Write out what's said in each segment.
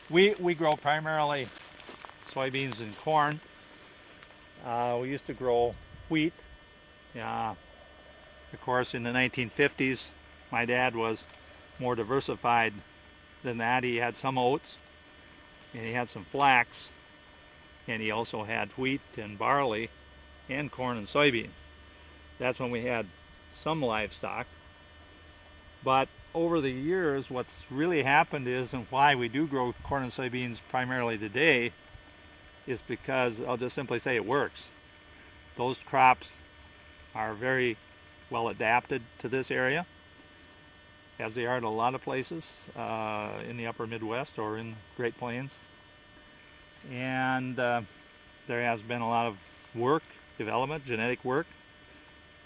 We grow primarily soybeans and corn. We used to grow wheat. Of course, in the 1950s, my dad was more diversified than that. He had some oats, and he had some flax, and he also had wheat and barley and corn and soybeans. That's when we had some livestock. But over the years, what's really happened is, and why we do grow corn and soybeans primarily today, is because I'll just simply say it works. Those crops are very well adapted to this area, as they are in a lot of places in the upper Midwest or in Great Plains. And there has been a lot of work, development, genetic work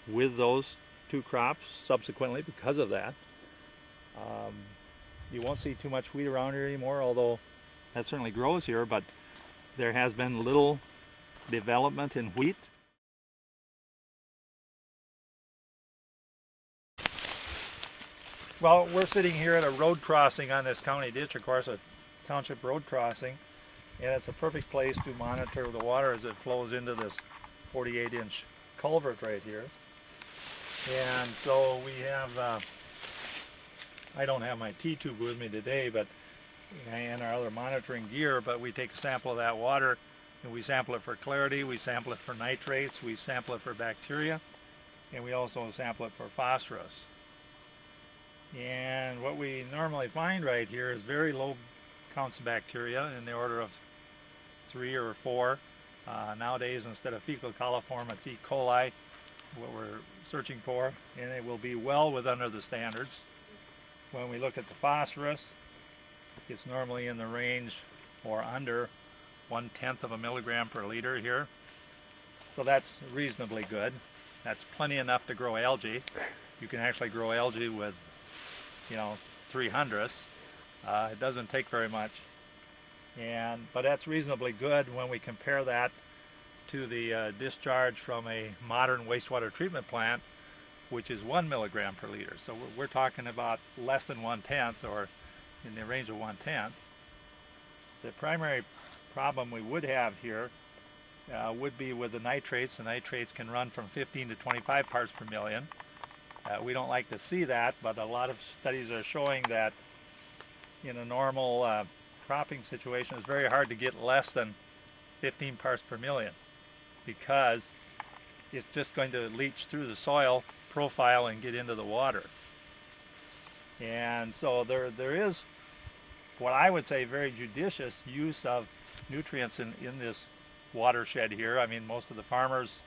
with those two crops subsequently because of that. You won't see too much wheat around here anymore, although that certainly grows here, but there has been little development in wheat. Well, we're sitting here at a road crossing on this county ditch, of course, a township road crossing, and it's a perfect place to monitor the water as it flows into this 48-inch culvert right here. And so we have, I don't have my T-tube with me today, but and our other monitoring gear, but we take a sample of that water and we sample it for clarity, we sample it for nitrates, we sample it for bacteria, and we also sample it for phosphorus. And what we normally find right here is very low counts of bacteria in the order of 3 or 4. Nowadays, instead of fecal coliform, it's E. coli, what we're searching for, and it will be well within the standards. When we look at the phosphorus, it's normally in the range or under 1/10 of a milligram per liter here. So that's reasonably good. That's plenty enough to grow algae. You can actually grow algae with 3/100ths. It doesn't take very much, but that's reasonably good when we compare that to the discharge from a modern wastewater treatment plant, which is 1 milligram per liter. So we're talking about less than 1/10, or in the range of 1/10. The primary problem we would have here would be with the nitrates. The nitrates can run from 15 to 25 parts per million. We don't like to see that, but a lot of studies are showing that in a normal cropping situation, it's very hard to get less than 15 parts per million because it's just going to leach through the soil profile and get into the water. And so there is what I would say very judicious use of nutrients in this watershed here. I mean, most of the farmers,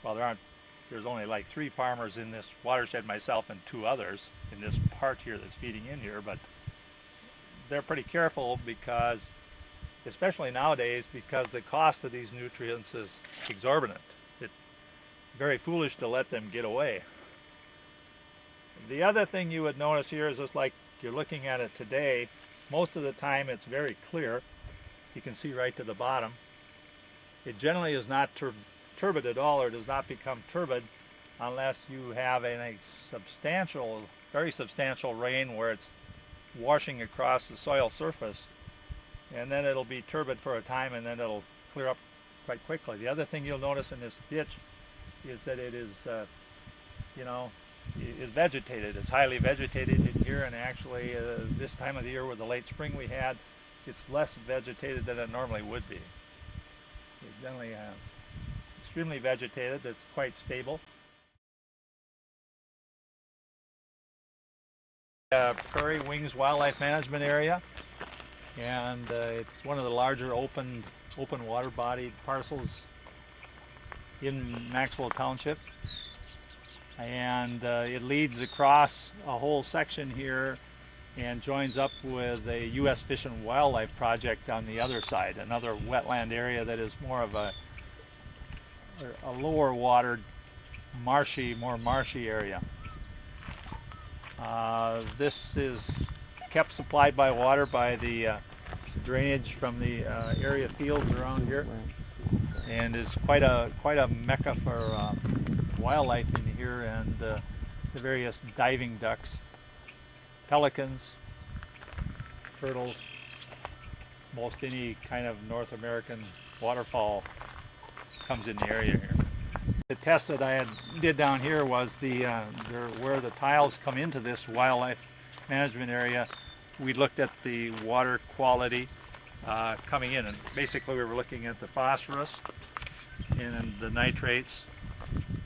well, there's only like 3 farmers in this watershed, myself and 2 others in this part here that's feeding in here, but they're pretty careful because, especially nowadays, because the cost of these nutrients is exorbitant. It's very foolish to let them get away. The other thing you would notice here is just like you're looking at it today, most of the time it's very clear. You can see right to the bottom. It generally is not turbid at all, or does not become turbid unless you have a substantial, very substantial rain where it's washing across the soil surface, and then it'll be turbid for a time and then it'll clear up quite quickly. The other thing you'll notice in this ditch is that it is is vegetated. It's highly vegetated in here, and actually this time of the year with the late spring we had, it's less vegetated than it normally would be. It's generally extremely vegetated. It's quite stable. Prairie Wings Wildlife Management Area, and it's one of the larger open water bodied parcels in Maxwell Township, and it leads across a whole section here and joins up with a U.S. Fish and Wildlife Project on the other side, another wetland area that is more of a lower watered, more marshy area. This is kept supplied by water by the drainage from the area fields around here, and is quite a mecca for wildlife in here, and the various diving ducks, pelicans, turtles, most any kind of North American waterfall comes in the area here. The test that I did down here was where the tiles come into this wildlife management area. We looked at the water quality coming in, and basically we were looking at the phosphorus and the nitrates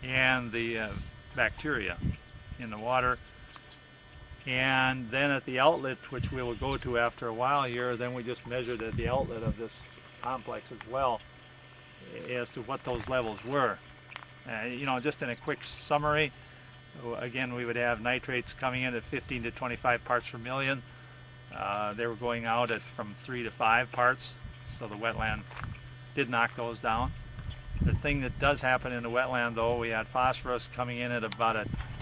and the bacteria in the water. And then at the outlet, which we will go to after a while here, then we just measured at the outlet of this complex as well as to what those levels were. Just in a quick summary, again, we would have nitrates coming in at 15 to 25 parts per million. They were going out at from 3 to 5 parts, so the wetland did knock those down. The thing that does happen in the wetland, though, we had phosphorus coming in at about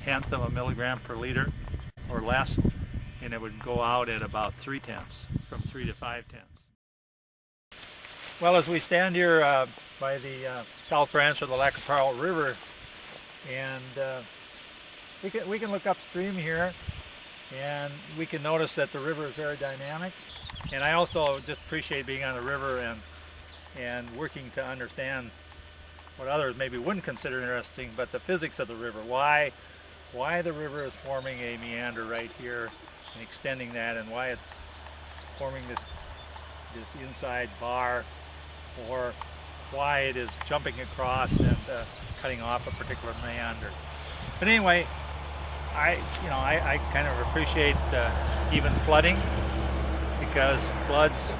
1/10 of a milligram per liter or less, and it would go out at about 3/10, from 3 to 5/10. Well, as we stand here by the south branch of the Lackaparle River, and we can look upstream here, and we can notice that the river is very dynamic. And I also just appreciate being on the river and working to understand what others maybe wouldn't consider interesting, but the physics of the river. Why the river is forming a meander right here and extending that, and why it's forming this inside bar, or why it is jumping across and cutting off a particular meander. But anyway, I kind of appreciate even flooding, because floods,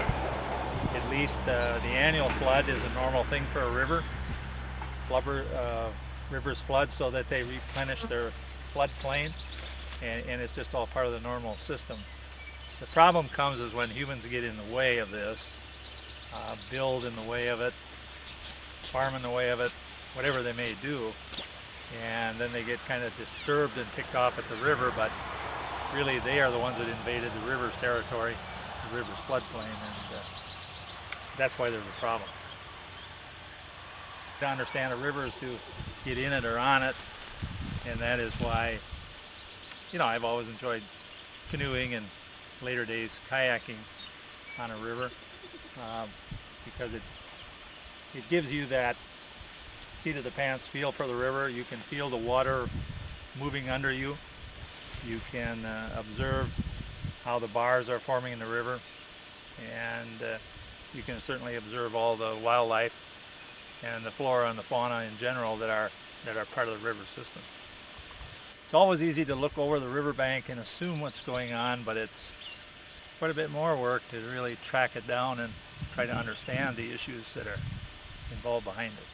at least the annual flood, is a normal thing for a river. Rivers flood so that they replenish their floodplain, and it's just all part of the normal system. The problem comes is when humans get in the way of this, build in the way of it, farm in the way of it, whatever they may do, and then they get kind of disturbed and ticked off at the river, but really they are the ones that invaded the river's territory, the river's floodplain, and that's why there's a problem. To understand a river is to get in it or on it, and that is why, I've always enjoyed canoeing and later days kayaking on a river, because it gives you that seat of the pants feel for the river. You can feel the water moving under you. You can observe how the bars are forming in the river, and you can certainly observe all the wildlife and the flora and the fauna in general that are part of the river system. It's always easy to look over the riverbank and assume what's going on, but it's quite a bit more work to really track it down and try to understand the issues that are involved behind it.